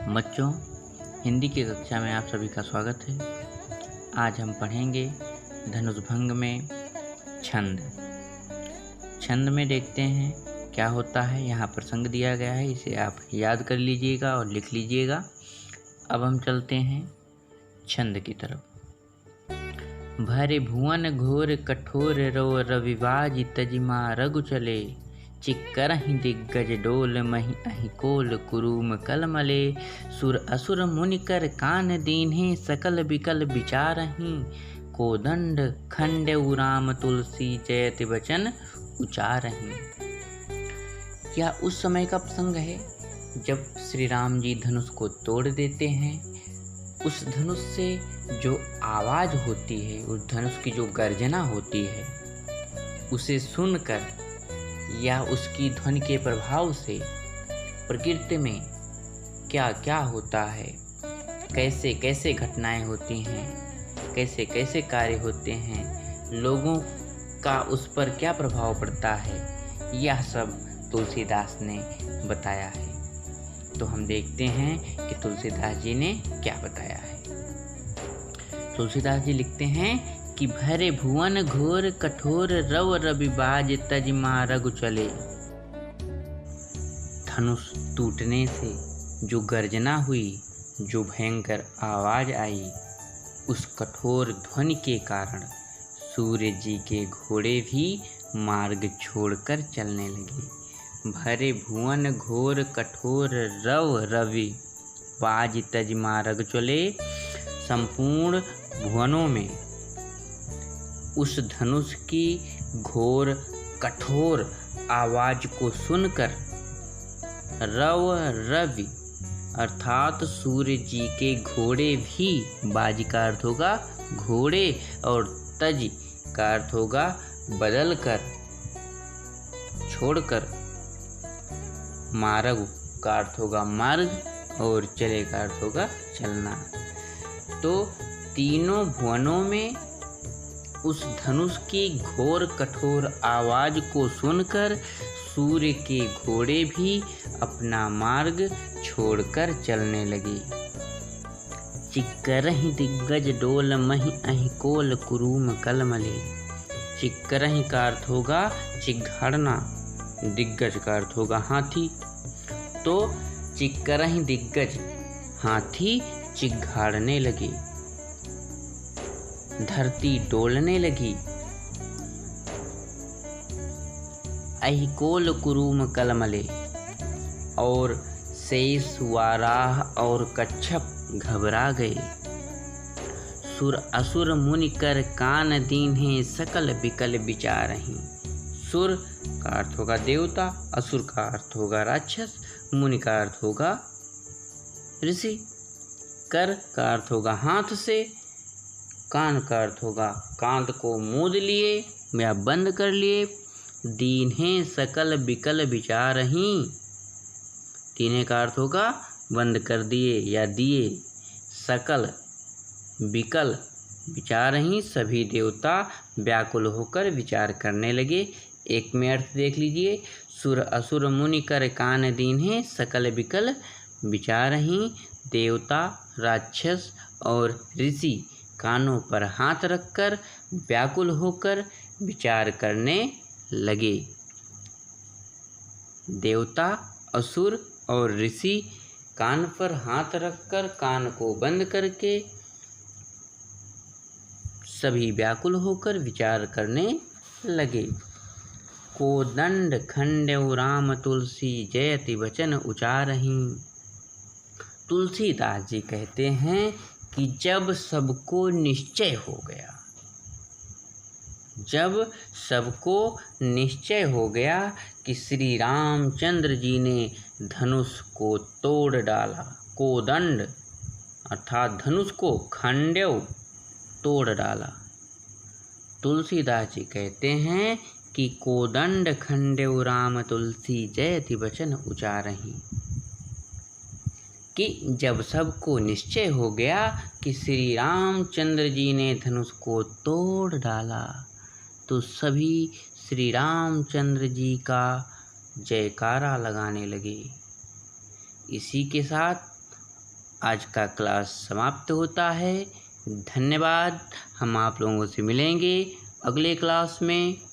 बच्चों, हिंदी की कक्षा में आप सभी का स्वागत है। आज हम पढ़ेंगे धनुष भंग में छंद। छंद में देखते हैं क्या होता है। यहाँ प्रसंग दिया गया है, इसे आप याद कर लीजिएगा और लिख लीजिएगा। अब हम चलते हैं छंद की तरफ। भरे भुवन घोर कठोर रो रविवाज तजिमा रघु चले, चिक्करहि दिग्गज डोल मही अहि कोल कुरूम कलमले, सुर असुर मुनिकर कान दीन्हे सकल बिकल विचारहि, कोदंड खंडेउ राम तुलसी जयति वचन उचारहि। क्या उस समय का प्रसंग है जब श्री राम जी धनुष को तोड़ देते हैं। उस धनुष से जो आवाज होती है, उस धनुष की जो गर्जना होती है, उसे सुनकर या उसकी ध्वनि के प्रभाव से प्रकृति में क्या क्या होता है, कैसे कैसे घटनाएं होती हैं, कैसे कैसे कार्य होते हैं, लोगों का उस पर क्या प्रभाव पड़ता है, यह सब तुलसीदास ने बताया है। तो हम देखते हैं कि तुलसीदास जी ने क्या बताया है। तुलसीदास जी लिखते हैं कि भरे भुवन घोर कठोर रव रविबाज तजिमा रघु चले। धनुष टूटने से जो गर्जना हुई, जो भयंकर आवाज आई, उस कठोर ध्वनि के कारण सूर्य जी के घोड़े भी मार्ग छोड़कर चलने लगे। भरे भुवन घोर कठोर रव रवि बाज तजिमा रघु चले। संपूर्ण भुवनों में उस धनुष की घोर कठोर आवाज को सुनकर रव रवि अर्थात सूर्य जी के घोड़े भी, बाजी का अर्थ होगा घोड़े और तज का अर्थ होगा बदल कर, छोड़कर, मार्ग का अर्थ होगा मार्ग और चले का अर्थ होगा चलना। तो तीनों भुवनों में उस धनुष की घोर कठोर आवाज को सुनकर सूर्य के घोड़े भी अपना मार्ग छोड़कर चलने लगे। चिक्करहि दिग्गज डोल मही अहि कोल कुरूम कलमले। चिक्करहि का अर्थ होगा चिघाड़ना, दिग्गज का अर्थ होगा हाथी। तो चिक्करहि दिग्गज हाथी चिघाड़ने लगे, धरती डोलने लगी। अहिकोल कुरूम कलमले और शेष वाराह और कच्छप घबरा गए। सुर असुर मुनि कर कान दीन्हे सकल बिकल विचारहि। सुर का अर्थ होगा देवता, असुर का अर्थ होगा राक्षस, मुनि का अर्थ होगा ऋषि, कर का अर्थ होगा हाथ से, कान का अर्थ होगा कांध को मूंद लिए या बंद कर लिए। दीन्हे सकल बिकल विचारहि। दीन्हे का अर्थ होगा बंद कर दिए या दिए। सकल बिकल विचारहि, सभी देवता व्याकुल होकर विचार करने लगे। एक में अर्थ देख लीजिए। सुर असुर मुनि कर कान दीन्हे सकल बिकल विचारहि। देवता, राक्षस और ऋषि कानों पर हाथ रखकर व्याकुल होकर विचार करने लगे। देवता, असुर और ऋषि कान पर हाथ रखकर, कान को बंद करके सभी व्याकुल होकर विचार करने लगे। कोदंड खंडेउ राम तुलसी जयति वचन उचारहि। तुलसीदास जी कहते हैं कि जब सबको निश्चय हो गया, जब सबको निश्चय हो गया कि श्री रामचंद्र जी ने धनुष को तोड़ डाला, कोदंड अर्थात धनुष को खंडेउ तोड़ डाला। तुलसीदास जी कहते हैं कि कोदंड खंडेउ राम तुलसी जयति वचन उचारहि। कि जब सबको निश्चय हो गया कि श्री रामचंद्र जी ने धनुष को तोड़ डाला, तो सभी श्री रामचंद्र जी का जयकारा लगाने लगे। इसी के साथ आज का क्लास समाप्त होता है। धन्यवाद। हम आप लोगों से मिलेंगे अगले क्लास में।